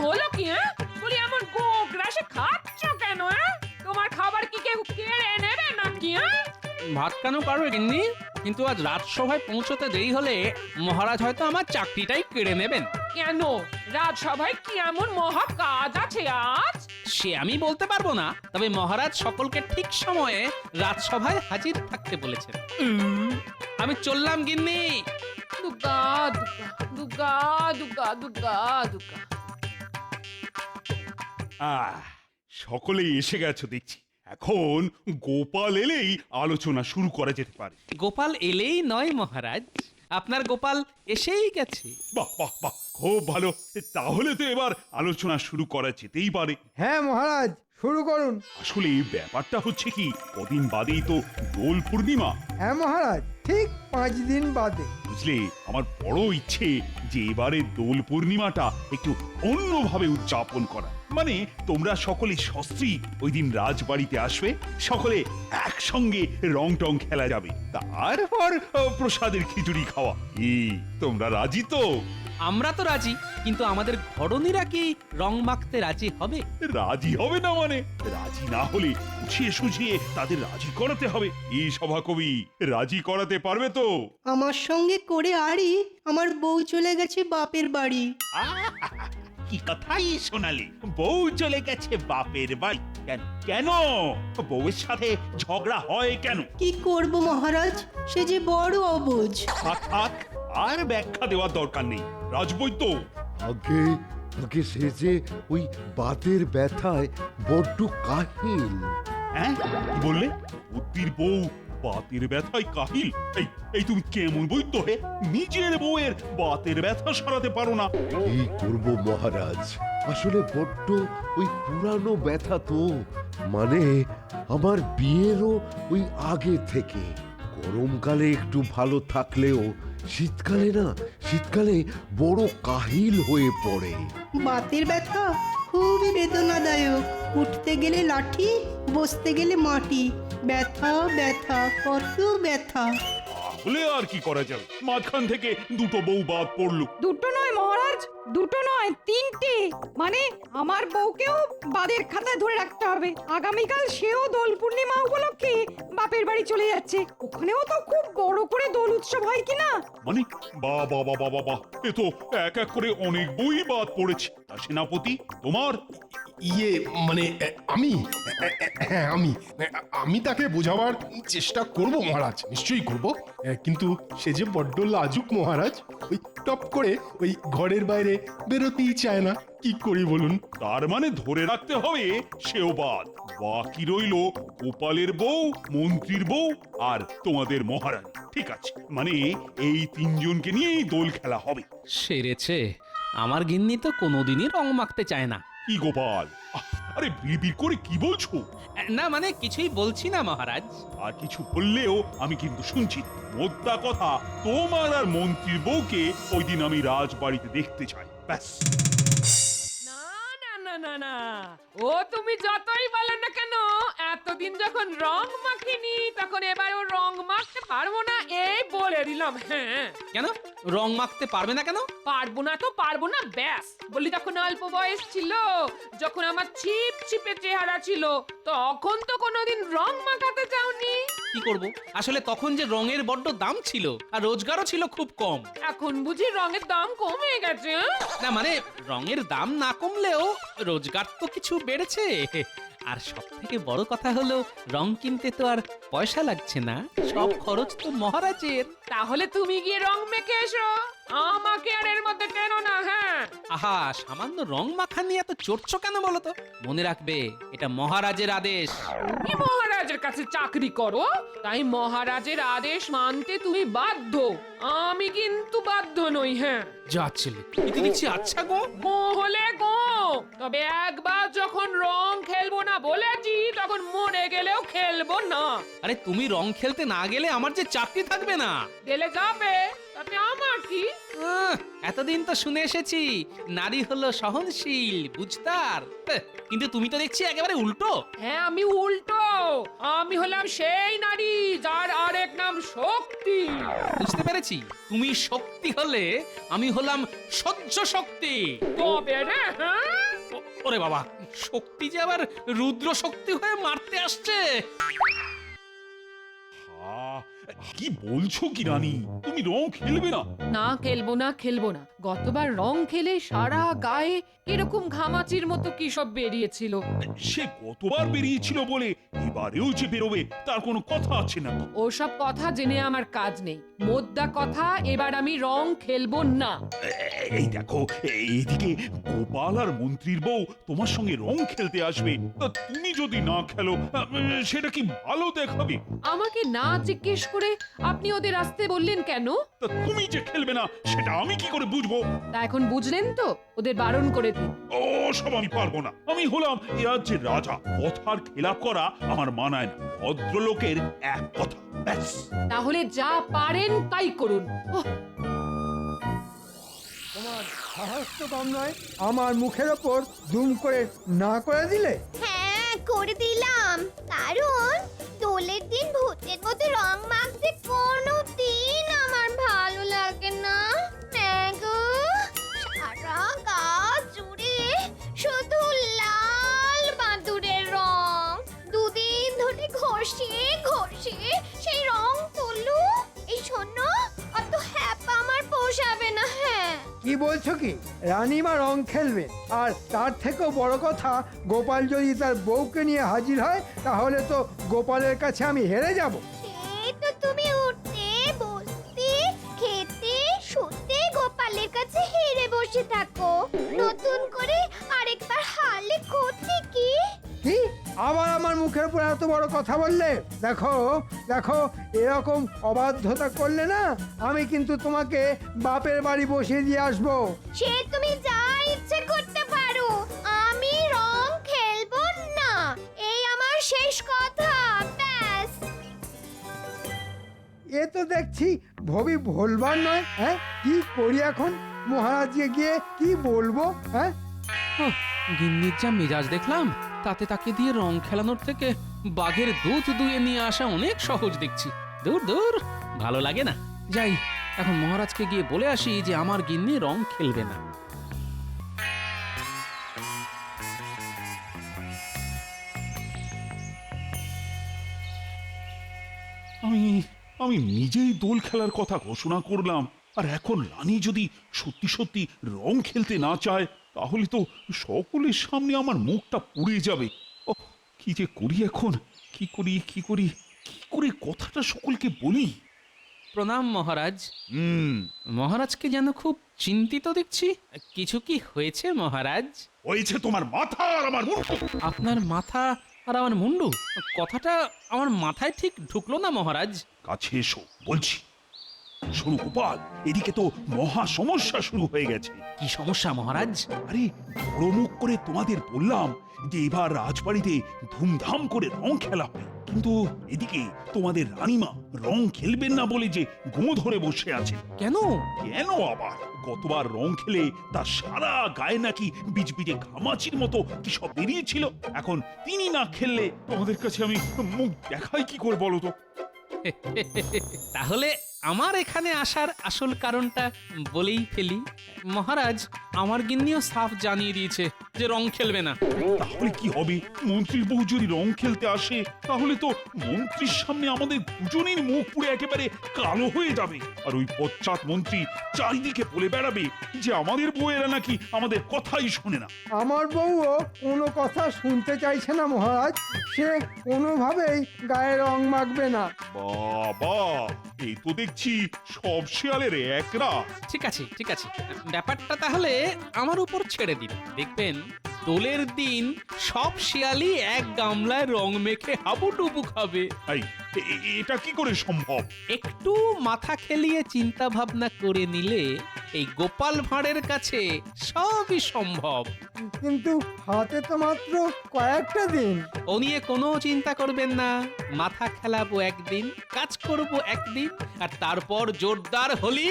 হলো কি? বলি এমন গোগ্রাসে খাচ্ছ কেন? তোমার খাবার কি কেউ কেড়ে নেবে নাকি? ভাত কেন পারবে গিন্নি, কিন্তু আজ রাজসভায় পৌঁছতে দেরি হলে মহারাজ হয়তো আমার চাকরিটাই কেড়ে নেবেন। কেন? রাজসভায় কি এমন মহা কাজ আছে আজ? সে আমি বলতে পারবো না, তবে মহারাজ সকলকে ঠিক সময়ে রাজসভায় হাজির থাকতে বলেছেন। আমি চললাম গিন্নি। দুগা দুগা দুগা দুগা দুগা দুগা। সকলেই এসে গেছো দেখছি। এখন গোপাল এলেই আলোচনা শুরু করা যেতে পারে। গোপাল এলেই নয় মহারাজ, আপনার গোপাল এসেই গেছে। বাহ বাহ বাহ, খুব ভালো। তাহলে তো এবার আলোচনা শুরু করা যেতেই পারে। হ্যাঁ মহারাজ, শুরু করুন। আসলে ব্যাপারটা হচ্ছে কি, কদিন বাদেই তো দোল পূর্ণিমা। হ্যাঁ মহারাজ, ঠিক 5 দিন বাদে। বুঝলে, আমার বড় ইচ্ছে যে এবারে দোল পূর্ণিমাটা একটু অন্যভাবে উদযাপন করা। মানে তোমরা সকলে সস্ত্রী ওই দিন রাজবাড়িতে আসবে, সকলে একসঙ্গে রং টং খেলা যাবে, তারপর প্রসাদের খিচুড়ি খাওয়া। তোমরা রাজি তো? আমরা তো রাজি, কিন্তু আমাদের ঘরণীরা কি রং মাখতে রাজি হবে? রাজি হবে না মানে? রাজি না হলে বুঝিয়ে সুঝিয়ে তাদের রাজি করাতে হবে। এই সভাকবি রাজি করাতে পারবে তো? আমার সঙ্গে করে আরই আমার বউ চলে গেছে বাপের বাড়ি। কি কথাই শোনালি, বউ চলে গেছে বাপের বাড়ি? কেন কেন? বউয়ের সাথে ঝগড়া হয় কেন? কি করব মহারাজ, সে যে বড় অবুঝ। থাক থাক, আর ব্যাখ্যা দেওয়ার দরকার নেই। রাজবৈদ্য, আগে আগে সে যে ওই বাতের ব্যথায় বড্ড কাহিল। হ্যাঁ কি বললে? বুদ্ধির বউ বাতের ব্যথায় কাহিল? এই এই তুমি কেমন বৈদ্য হে? নিজের বউয়ের বাতের ব্যথা সরাতে পারো না? কি করব মহারাজ, আসলে বড্ড ওই পুরানো ব্যথা তো, মানে আমার বিয়েরও ওই আগে থেকে। গরমকালে একটু ভালো থাকলেও শীতকালে বড় কাহিল হয়ে পড়ে। বাতের ব্যথা খুবই বেদনাদায়ক। উঠতে গেলে লাঠি, বসতে গেলে মাটি। ব্যথা ব্যথা, কত ব্যথা। তাহলে আর কি করা যাবে? মাঝখান থেকে দুটো বউ বাদ পড়লো। দুটো নয় মহারাজ, দুটো নয়, 3টে। মানে আমার বউকেও বাদের খাতায় ধরে রাখতে হবে। আগামীকাল সেও দোল পূর্ণিমা উপলক্ষে বাপের বাড়ি চলে যাচ্ছে। ওখানেও তো খুব বড় করে দোল উৎসব হয় কিনা। মানে বাহ বাহ বাহ বাহ বাহ, এ তো এক এক করে অনেক বই বাদ পড়েছে। তা সেনাপতি, তোমার? ইয়ে মানে হ্যাঁ আমি তাকে বোঝাবার চেষ্টা করব মহারাজ, নিশ্চয়ই করব। কিন্তু সে যে বড্ড লাজুক মহারাজ, ওই টপ করে ওই ঘরের বাইরে বেরোতেই চায় না। কি করি বলুন? তার মানে ধরে রাখতে হবে সেও বাদ। বাকি রইল গোপালের বউ, মন্ত্রীর বউ আর তোমাদের মহারাজ। ঠিক আছে, মানে এই তিনজনকে নিয়েই দোল খেলা হবে। সেরেছে, আমার গিন্নি তো কোনোদিনই রং মাখতে চায় না। কি গোপাল, আরে বিড়বিড় করে কি বলছো? না মানে কিছুই বলছি না মহারাজ। আর কিছু বললেও আমি কিন্তু শুনছি। মোদ্দা কথা, তোমার আর মন্ত্রীর বউকে ওই দিন আমি রাজবাড়িতে দেখতে চাই, ব্যাস। না না না না না, ও তুমি যতই বলো না কেন, এতদিন যখন রং মাখিনি তখন এবারও রং মাখতে পারবো না, এই বলে দিলাম। হ্যাঁ, কেন রং মাখতে পারবে না কেন? পারবো না তো পারবো না, ব্যাস। বলি তখন অল্প বয়স ছিল, যখন আমার ছিপ ছিপে চেহারা ছিল, তখন তো কোনোদিন রং মাখাতে চাওনি। কি করব, আসলে তখন যে রঙের বড্ড দাম ছিল আর রোজগারও ছিল খুব কম। এখন বুঝি রঙের দাম কমে গেছে? না মানে রঙের দাম না কমলেও রোজগার তো কিছু বেড়েছে। আর সব থেকে বড় কথা হলো, রং কিনতে তো আর পয়সা লাগছে না, সব খরচ তো মহারাজের। তাহলে তুমি গিয়ে রং মেখে এসো, আমাকে আর এর মধ্যে টেনো না। হ্যাঁ, আহা, সামান্য রং মাখা নিয়ে এত চড়ছো কেন বলো তো? মনে রাখবে, এটা মহারাজের আদেশ। তুমি মহারাজের কাছে চাকরি করো, তাই মহারাজের আদেশ মানতে তুমি বাধ্য। আমি কিন্তু বাধ্য নই। হ্যাঁ, যা ছেলে, এতে দেখছি আচ্ছা গো। গো হলে গো, তবে একবার যখন রং খেলবো না বলেছি, তখন মরে গেলেও খেলবো না। আরে তুমি রং খেলতে না গেলে আমার যে চাকরি থাকবে না। গেলে যাবে, তাতে আমার কি? এতদিন তো শুনে এসেছি নারী হলো সহনশীল বুঝতার, কিন্তু তুমি তো দেখছি একেবারে উল্টো। হ্যাঁ, আমি উল্টো। আমি হলাম সেই নারী যার আরেক নাম শক্তি। বুঝতে পেরেছি, তুমি শক্তি হলে আমি হলাম সহ্য শক্তি। তবে রে, হ্যাঁ? ওরে বাবা, শক্তি যে আবার রুদ্র শক্তি হয়ে মারতে আসছে। আহ, কি বলছো কি রানী, তুমি রং খেলবে না? না, খেলবো না। গতবার রং খেলে সারা গায়ে এরকম ঘামাচির মতো কি সব বেরিয়েছিল। সে কতবার বেরিয়েছিল বলে এবারেও যে বেরোবে তার কোনো কথা আছে না। ওসব কথা জেনে আমার কাজ নেই। মোদ্দা কথা, এবার আমি রং খেলবো না। এই দেখো, এইদিকে গোপাল আর মন্ত্রীর বউ তোমার সঙ্গে রং খেলতে আসবে, তা তুমি যদি না খেলো সেটা কি ভালো দেখাবে? আমাকে না জিজ্ঞেস করে আপনি ওদের আসতে বললেন কেন? তা তুমি যে খেলবে না সেটা আমি কি করে বুঝবো? তা এখন বুঝলেন তো, ওদের বারণ করে দিন। ও সব আমি পারবো না। আমি হলাম এ রাজ্যের রাজা, কথার খেলাপ করা আমার মানায় না। ভদ্রলোকের এক কথা, ব্যাস। তাহলে যা পারেন তাই করুন। ওহ, তোমার সাহস তো কম নয়, আমার মুখের ওপর দুম করে না করে দিলে। হ্যাঁ, করে দিলাম। কারণ দোলের দিন ভূতের মতো রং মাখতে কোনো দিন আমার ভালো লাগে না। হ্যাঁ গো, সারা গা জুড়ে শুধু লাল বাদুড়ের রং। দুদিন ধরে ঘষিয়ে সেই রং তুলু। এই শোনো, অত হ্যাপা আমার পোষাবে না। হ্যাঁ, কি বলছো কি? রানীমা রং খেলবে, আর তার থেকেও বড় কথা, গোপাল যদি তার বউকে নিয়ে হাজির হয় তাহলে তো গোপালের কাছে আমি হেরে যাব। এই তো তুমি উঠতে বসতে খেতে শুতে গোপালের কাছে হেরে বসে থাকো। নতুন করে আরেকবার হারলে ক্ষতি কি? কি আবার আমার মুখের উপর এত বড় কথা বললে? দেখো দেখো, এরকম অবাধ্যতা করলে না, আমি কিন্তু তোমাকে বাপের বাড়ি বসিয়ে দিয়ে আসবো। সে তুমি যা ইচ্ছে করতে পারো, আমি রং খেলবো না। এই আমার শেষ কথা, ব্যাস। এ তো দেখছি ভবি ভোলবার নয়। হ্যাঁ, কি করি এখন? মহারাজকে গিয়ে কি বলবো? হ্যাঁ, গিন্নির যা মেজাজ দেখলাম, তাতে তাকে দিয়ে রং খেলানোর থেকে বাঘের দুধ দুয়ে নিয়ে আসা অনেক সহজ দেখছি। দূর দূর, ভালো লাগে না। যাই, এখন মহারাজকে গিয়ে বলে আসি যে আমার গিন্নি রং খেলবে না। আমি আমি নিজেই দোল খেলার কথা ঘোষণা করলাম, আর এখন রানী যদি সত্যি সত্যি রং খেলতে না চায় তাহলে তো সকলের সামনে আমার মুখটা পুড়ে যাবে। ও, কি যে করি এখন, কি করে কথাটা সকলকে বলি? প্রণাম মহারাজ। হুম, মহারাজকে যেন খুব চিন্তিত দেখছি। কিছু কি হয়েছে মহারাজ? হয়েছে তোমার মাথা আর আমার মুখ। আপনার মাথা আর আমার মুন্ডু, কথাটা আমার মাথায় ঠিক ঢুকলো না মহারাজ। কাছে এসো বলছি। শোনো গোপাল, এদিকে তো মহা সমস্যা শুরু হয়ে গেছে। কি সমস্যা মহারাজ? আরে, বড় মুখ করে তোমাদের বললাম যে এবার রাজবাড়িতে ধুমধাম করে রং খেলা হবে, কিন্তু এদিকে তোমাদের রানীমা রং খেলবেন না বলে যে গো ধরে বসে আছে। কেন? কেন আবার? গতবার রং খেলে তার সারা গায়ে নাকি বিজবিজে ঘামাচির মতো কি সব বেরিয়েছিল। এখন তিনি না খেললে তোমাদের কাছে আমি মুখ দেখাই কি করে বলো তো? তাহলে আমার এখানে আসার আসল কারণটা বলেই ফেলি মহারাজ। আমার গিন্নিও সাফ জানিয়ে দিয়েছে যে রং খেলবে না। তাহলে কি হবে? মন্ত্রীর বউ যদি রং খেলতে আসে তাহলে তো মন্ত্রীর সামনে আমাদের দুজনের মুখ পুড়ে একেবারে কালো হয়ে যাবে, আর ওই পশ্চাৎ মন্ত্রী চারিদিকে বলে বেড়াবে যে আমাদের বউয়েরা নাকি আমাদের কথাই শোনে না। আমার বউও কোনো কথা শুনতে চাইছে না মহারাজ। সে কোনোভাবেই গায়ে রং মাখবে না। বাবা, এই তো দেখছি সব শেয়ালের একরা। ঠিক আছে, ব্যাপারটা তাহলে আমার উপর ছেড়ে দিন। দেখবেন দোলের দিন সব শিয়ালি এক গামলায় রং মেখে হাবুডুবু খাবে। এই এটা কি করে সম্ভব? একটু মাথা খেলিয়ে চিন্তা ভাবনা করে নিলে এই গোপাল ভাঁড়ের কাছে সবই সম্ভব। কিন্তু হাতে তো মাত্র কয়েকটা দিন। ও নিয়ে কোনো চিন্তা করবেন না, মাথা খেলাবো একদিন, কাজ করব একদিন, আর তারপর জোরদার হলি।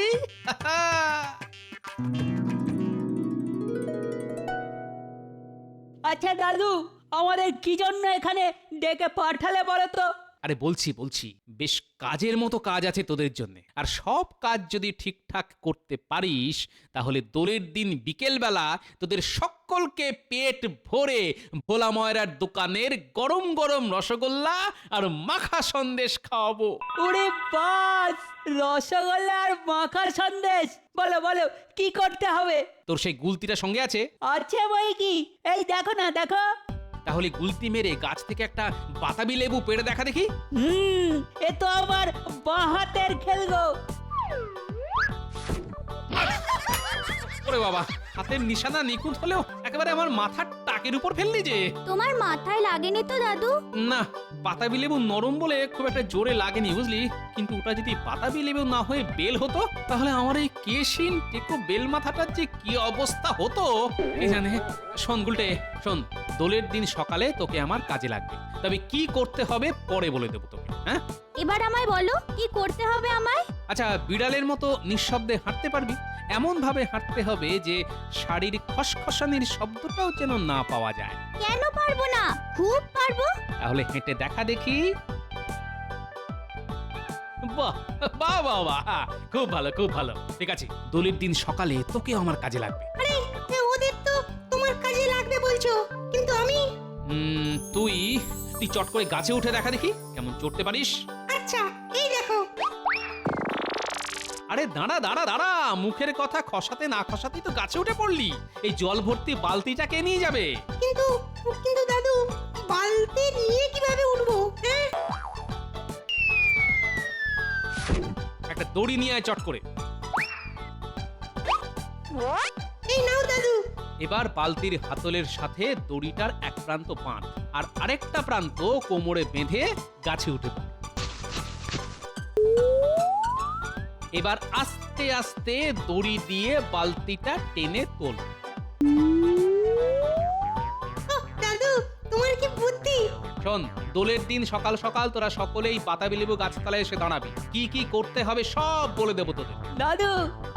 আচ্ছা দাদু, আমাদের কি জন্য এখানে ডেকে পাঠালে বলো তো? আরে বলছি বেশ কাজের মতো কাজ আছে তোদের জন্য, আর সব কাজ যদি ঠিকঠাক করতে পারিস তাহলে দোলের দিন বিকেলবেলা তোদের সকলকে পেট ভরে ভোলা ময়রার দোকানের গরম গরম রসগোল্লা আর মাখা সন্দেশ খাওয়াবো। ওরে বাস, রসগোল্লা আর মাখার সন্দেশ! বলো বলো, কি করতে হবে? তোর সেই গুলতিটা সঙ্গে আছে? আছে বই কি, এই দেখো না, দেখো। তাহলে গুলতি মেরে গাছ থেকে একটা বাতাবি লেবু পেড়ে দেখা দেখি। এ তো আমার বাঁ হাতের খেল গো। ওরে বাবা, হাতের নিশানা নিখুঁত হলেও একেবারে আমার মাথার টাকের উপর ফেললি যে। তোমার মাথায় লাগেনি তো দাদু? না, বাতাবি লেবু নরম বলে খুব একটা জোরে লাগেনি বুঝলি, কিন্তু ওটা যদি বাতাবি লেবু না হয়ে বেল হতো তাহলে আমার এই কেশিন টেকো বেল মাথাটার যে কি অবস্থা হতো কে জানে। শোন গুলটে, শোন, দোলের দিন সকালে তোকে আমার কাজে লাগবে, তবে কি করতে হবে পরে বলে দেবো তোকে। হ্যাঁ, এবার আমায় বলো কি করতে হবে আমায়? আচ্ছা, বিড়ালের মতো নিঃশব্দে হাঁটতে পারবি? এমন ভাবে হাঁটতে হবে যে শাড়ির খসখসানির শব্দটাও যেন না পাওয়া যায়। কেন পারবো না? খুব পারবো। তাহলে হেঁটে দেখা দেখি। বাহ বাহ বাহ বাহ, খুব ভালো খুব ভালো। ঠিক আছে, দোলের দিন সকালে তোকে আমার কাজে লাগবে। আরে ওদের তো তোমার কাজে লাগবে বলছো, কিন্তু আমি? তুই চট করে গাছে উঠে দেখা দেখি কেমন চড়তে পারিস। আচ্ছা, এই দেখো। আরে দাঁড়া দাঁড়া দাঁড়া, মুখের কথা খসাতে না খসাতেই তো গাছে উঠে পড়লি। এই জল ভর্তি বালতিটা কে নিয়ে যাবে? কিন্তু কিন্তু দাদু, বালতি নিয়ে কিভাবে উঠবো? একটা দড়ি নিয়ে আয় চট করে। এই নাও দাদু। এবার বালতির হাতলের সাথে দড়িটার এক প্রান্ত বাঁধ, আর আরেকটা প্রান্ত কোমরে বেঁধে গাছে উঠে পড়। এবার আস্তে আস্তে দড়ি দিয়ে বালতিটা টেনে তোল। দাদু, তোমার কি বুদ্ধি! শোন, দোলের দিন সকাল সকাল তোরা সকলেই বাতাবি লেবু গাছতলায় এসে দাঁড়াবি। কি কি করতে হবে সব বলে দেবো তোদের। দাদু,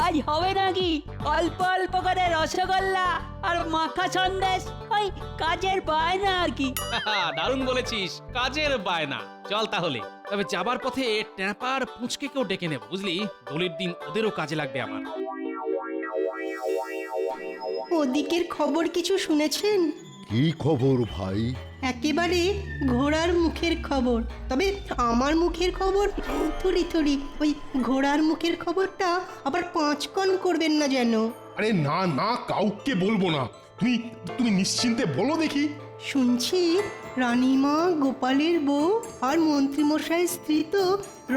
আজ হবে নাকি অল্প অল্প করে রসগোল্লা আর মাখা সন্দেশ? ওই কাজের বায়না আর কি। দারুণ বলেছিস, কাজের বায়না। চল তাহলে, তবে যাবার পথে ট্যাপার পুঁচকে কেউ ডেকে নেব বুঝলি, দোলের দিন ওদেরও কাজে লাগবে আমার। ওদিকের খবর কিছু শুনেছেন? কি খবর ভাই? একেবারে ঘোড়ার মুখের খবর। তবে আমার মুখের খবর থুড়ি থুড়ি, ওই ঘোড়ার মুখের খবরটা আবার 5 কণ করবেন না যেন। আরে না না, কাউকে বলবো না। তুমি তুমি নিশ্চিন্তে বলো দেখি। শুনছি রানীমা, গোপালের বউ আর মন্ত্রীমশাইয়ের স্ত্রী তো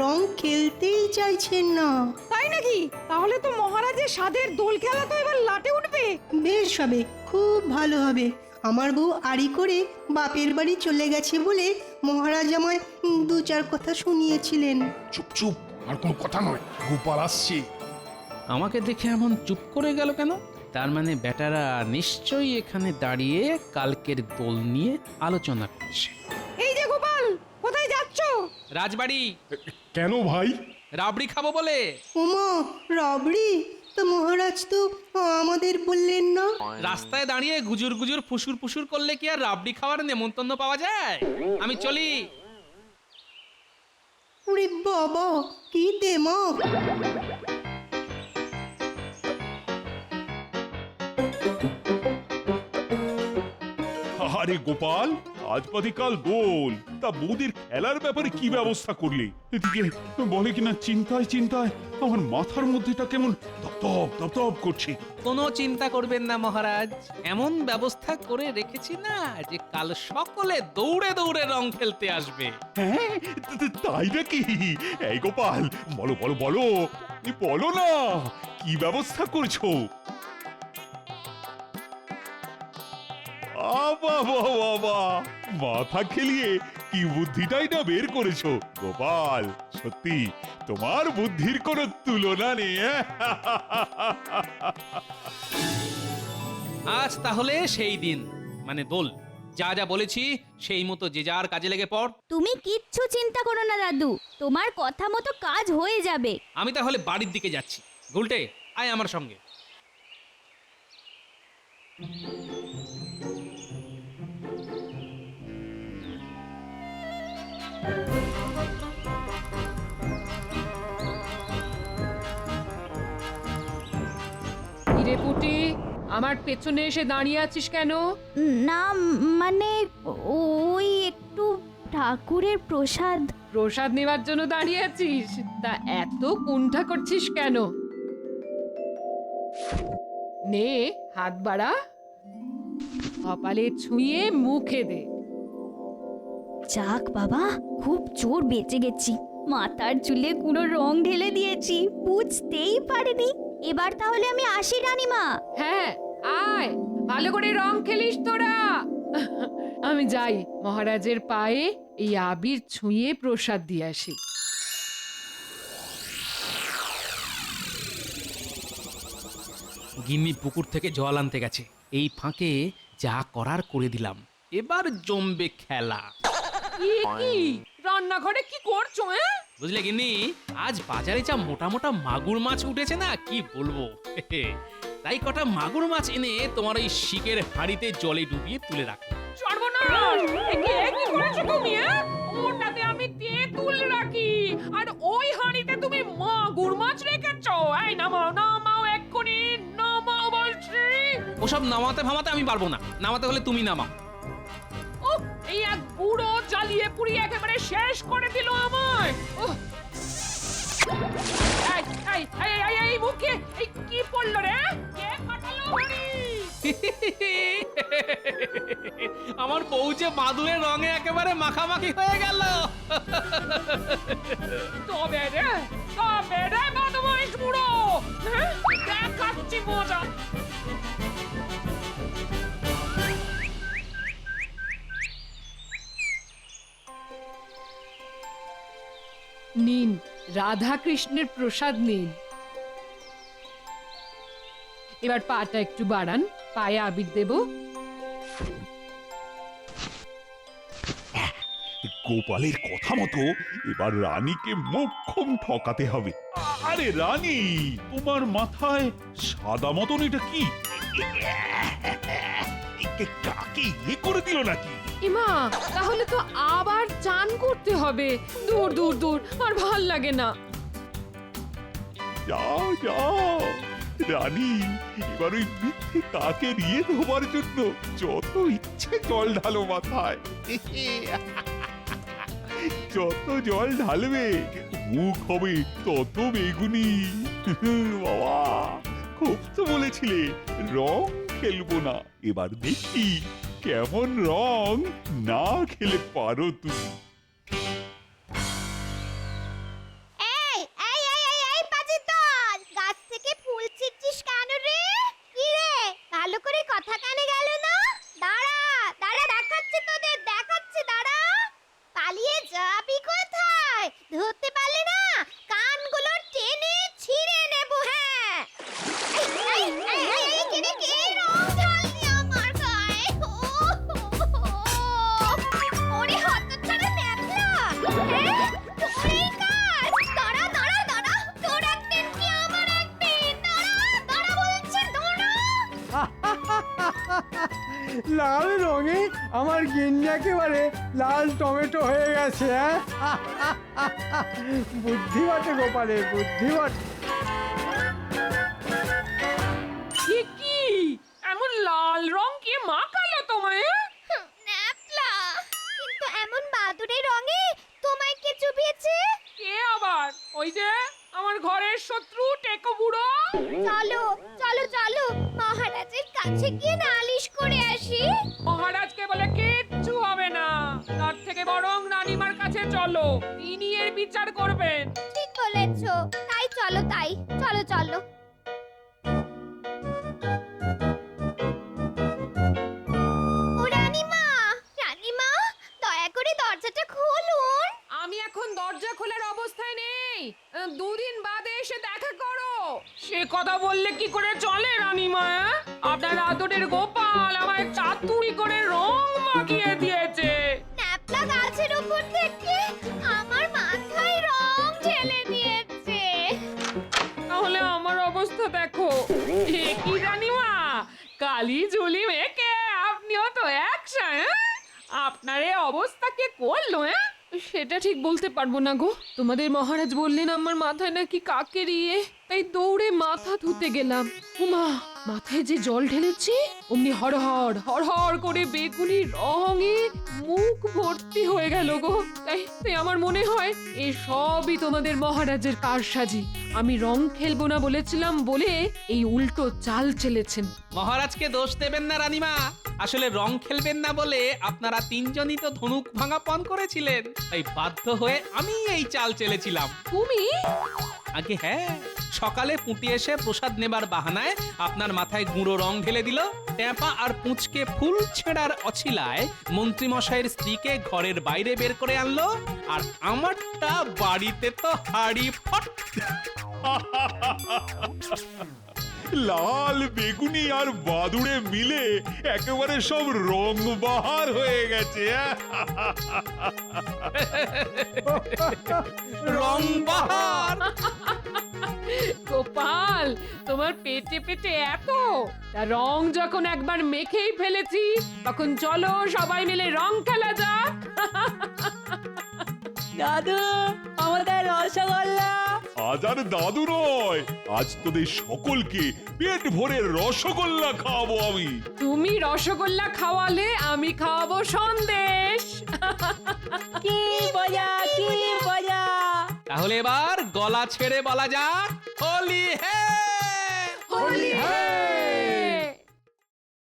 রং খেলতেই চাইছেন না। তাই নাকি? তাহলে তো মহারাজের স্বাদের দোল খেলা তো এবার লাটে উঠবে। বেশ হবে, খুব ভালো হবে। আমার বউ আড়ি করে বাপের বাড়ি চলে গেছে বলে মহারাজ আমায় 2-4 কথা শুনিয়েছিলেন। চুপ চুপ, আর কোনো কথা নয়, গোপাল আসছে। আমাকে দেখে এমন চুপ করে গেল কেন? তার মানে বেটারা নিশ্চয়ই এখানে দাঁড়িয়ে কালকের দোল নিয়ে আলোচনা করছে। এই যে গোপাল, কোথায় যাচ্ছ? রাজবাড়ি। কেন ভাই? রাবড়ি খাবো বলে। ওমা, রাবড়ি! তো মহারাজ তো আমাদের বললেন না। রাস্তায় দাঁড়িয়ে গুজুর গুজুর ফুসুর ফুসুর করলে কি আর রাবড়ি খাওয়ার নেমন্তন্ন পাওয়া যায়? আমি চলি। ওরে বাবা, কি দেমাক! আরে গোপাল, আজ বাদে কাল দোল, তা বৌদির খেলার ব্যাপারে কি ব্যবস্থা করলি? এদিকে বলে কিনা চিন্তায় চিন্তায় আমার মাথার মধ্যেটা কেমন দপদপ দপদপ করছে। কোনো চিন্তা করবেন না মহারাজ, এমন ব্যবস্থা করে রেখেছি না যে কাল সকলে দৌড়ে দৌড়ে রং খেলতে আসবে। হ্যাঁ, তাই নাকি? এই গোপাল, বলো বলো বলো, বলো না, কি ব্যবস্থা করছো? বাবা বাবা, মাথা খেলিয়ে কি বুদ্ধিটাই না বের করেছো গোপাল। সত্যি তোমার বুদ্ধির কোনো তুলনা নেই। আজ তাহলে সেই দিন, মানে দোল। যা যা বলেছি সেই মতো যে যার কাজে লেগে পড়। তুমি কিচ্ছু চিন্তা করো না দাদু, তোমার কথা মতো কাজ হয়ে যাবে। আমি তাহলে বাড়ির দিকে যাচ্ছি। গুলটে, আয় আমার সঙ্গে। হিরে পুটি, আমার পেছনে এসে দাঁড়িয়ে আছিস কেন? না মানে ওই একটু ঠাকুরের প্রসাদ। প্রসাদ নেবার জন্য দাঁড়িয়ে আছিস? তা এত কুণ্ঠা করছিস কেন? নে, হাত বাড়া, কপালে ছুঁয়ে মুখে দে। যাক বাবা, খুব জোর বেঁচে গেছি। মাথার চুলে পুরো রং ঢেলে দিয়েছি, বুঝতেই পারিনি। এবার তাহলে আমি আসি রানীমা। হ্যাঁ, আয়, ভালো করে রং খেলিস তোরা। আমি যাই, মহারাজের পায়ে এই আবির ছুঁয়ে প্রসাদ দিয়ে আসি। গিন্নি পুকুর থেকে জল আনতে গেছে। এই ফাঁকে যা করার করে দিলাম। এবার জমবে খেলা। কি রান্নাঘরে কি করছো? বুঝলে গিন্নি, আজ বাজারে যা মোটা মোটা মাগুর মাছ উঠেছে না, কি বলবো। তাই কটা মাগুর মাছ এনে তোমার ওই শিকের হাঁড়িতে জলে ডুবিয়ে তুলে রাখো। সর্বনাশ! কি করেছো তুমি? ওটাতে আমি তেঁতুল রাখি, আর ওই হাঁড়িতে তুমি মাগুর মাছ রেখেছো। এই নামাও, নামাও এক্ষুনি, নামাও বলছি। ওসব নামাতে ফামাতে আমি পারবো না। নামাতে হলে তুমি নামাও। ও, এই এক বুড়ো জ্বালিয়ে পুড়িয়ে একেবারে শেষ করে দিল আমায়। এই মুখে এই কি পড়লো রে? কে ফাটালো হাঁড়ি? আমার বউ যে বাদুড়ের রঙে একেবারে মাখামাখি হয়ে গেল। তবে রে বদমাইশ বুড়ো, হ্যাঁ? দেখাচ্ছি মজা। নিন, রাধা কৃষ্ণের প্রসাদ নিন। এবার পাটা একটু বাড়ান, পায়ে আবির দেব। গোপালের কথা মতো এবার রানীকে মোক্ষম ঠকাতে হবে। আরে রানী, তোমার মাথায় সাদা মতন এটা কি? কাকে ইয়ে করে দিল নাকি? ইমা, তাহলে তো আবার চান করতে হবে। দূর দূর দূর, আর ভাল লাগে না। যাও যাও রানী, এবার ওই মিথ্যে কাকে নিয়ে ধোবার জন্য যত ইচ্ছে জল ঢালো মাথায়। যত জল ঢালবে মুখ হবে তত বেগুনি। বাবা, খুব তো বলেছিলে রং খেলবো না, এবার দেখি কেমন রং না খেলে পারো তুমি। এই পাজি দল, গাছ থেকে ফুল ছিঁড়ছিস কেন রে? কি রে, ভালো করে কথা কানে গেল না? দাঁড়া দাঁড়া, দেখাচ্ছি তোদের, দেখাচ্ছি, দাঁড়া। পালিয়ে যাবি কোথায়? ধরতে পারলে না কানগুলো টেনে ছিঁড়ে নেব। হ্যাঁ, কে রং ঢাললি আমার গায়ে? ওরে হতচ্ছাড়া ন্যাপলা, হ্যাঁ? তোরই কাজ। দাঁড়া দাঁড়া দাঁড়া, তোর একদিন কি আমার একদিন। দাঁড়া দাঁড়া বলছি, দাঁড়া। লাল রঙে আমার গিন্নি একেবারে লাল টমেটো হয়ে গেছে। বুদ্ধি বটে গোপালের, বুদ্ধি বটে। কি এমন লাল রং কে মাখালো তোমায়? ন্যাপলা, কিন্তু এমন বাদুড়ে রঙে তোমায় কে চুবিয়েছে? কে আবার? ওই যে আমার ঘরের শত্রু টেকো বুড়ো। চলো চলো চলো, মহারাজের কাছে গিয়ে নালিশ করে আসি। মহারাজকে বলে কিচ্ছু হবে না, তার থেকে বরং রানীমার কাছে চলো, তিনি এর বিচার করবেন। ঠিক বলেছো, তাই চলো, তাই চলো চলো। দুদিন বাদে এসে দেখা করো। সে কথা বললে কি করে চলে রানীমা? আপনার আদরের গোপাল আমায় চাতুরি করে রং মাখিয়ে দিয়েছে। ন্যাপলা গাছের উপর থেকে আমার মাথায় রং ঢেলে দিয়েছে। তাহলে আমার অবস্থা দেখো। এ কি রানীমা, কালি ঝুলি মেখে আপনিও তো একসা। আপনার এই অবস্থা কে করলো? সেটা ঠিক বলতে পারবো না গো। তোমাদের মহারাজ বললেন আমার মাথায় নাকি কাকের ইয়ে, তাই দৌড়ে মাথা ধুতে গেলাম। উমা, মাথায় যে জল ঢেলেছি অমনি হড়হড় হড়হড় করে বেগুনি রঙে মুখ ভর্তি হয়ে গেল গো। তাই আমার মনে হয় এই সবই তোমাদের মহারাজের কারসাজি। আমি রং খেলবো না বলেছিলাম বলে এই উল্টো চাল চেলেছেন। মহারাজকে দোষ দেবেন না রানীমা, আসলে রং খেলবেন না বলে আপনারা তিনজনই তো ধনুক ভাঙা পণ করেছিলেন, তাই বাধ্য হয়ে আমি এই চাল চেলেছিলাম। তুমি? আগে হ্যাঁ, সকালে পুঁটি এসে প্রসাদ নেবার বাহানায় আপনার মাথায় গুঁড়ো রং ঢেলে দিল। ট্যাপা আর পুঁচকে ফুল ছেঁড়ার অছিলায় মন্ত্রী মশাইয়ের স্ত্রীকে ঘরের বাইরে বের করে আনলো, আর আমারটা বাড়িতে তো হাড়ি ফট। লাল বেগুনি আর বাদুড়ে মিলে একেবারে সব রং বাহার হয়ে গেছে। রং বাহার। গোপাল, তোমার পেটে পেটে এত, তা রং যখন একবার মেখেই ফেলেছি তখন চলো সবাই মিলে রং খেলা যাক। দাদু, আমাদের রসগোল্লা। আজ আর দাদু নয়, আজ তোদের সকলকে পেট ভরে রসগোল্লা খাওয়াবো আমি। তুমি রসগোল্লা খাওয়ালে আমি খাওয়াবো সন্দেশ। কি মজা, কি মজা। তাহলে এবার গলা ছেড়ে বলা যাক হোলি হ্যায়। হোলি হ্যায়।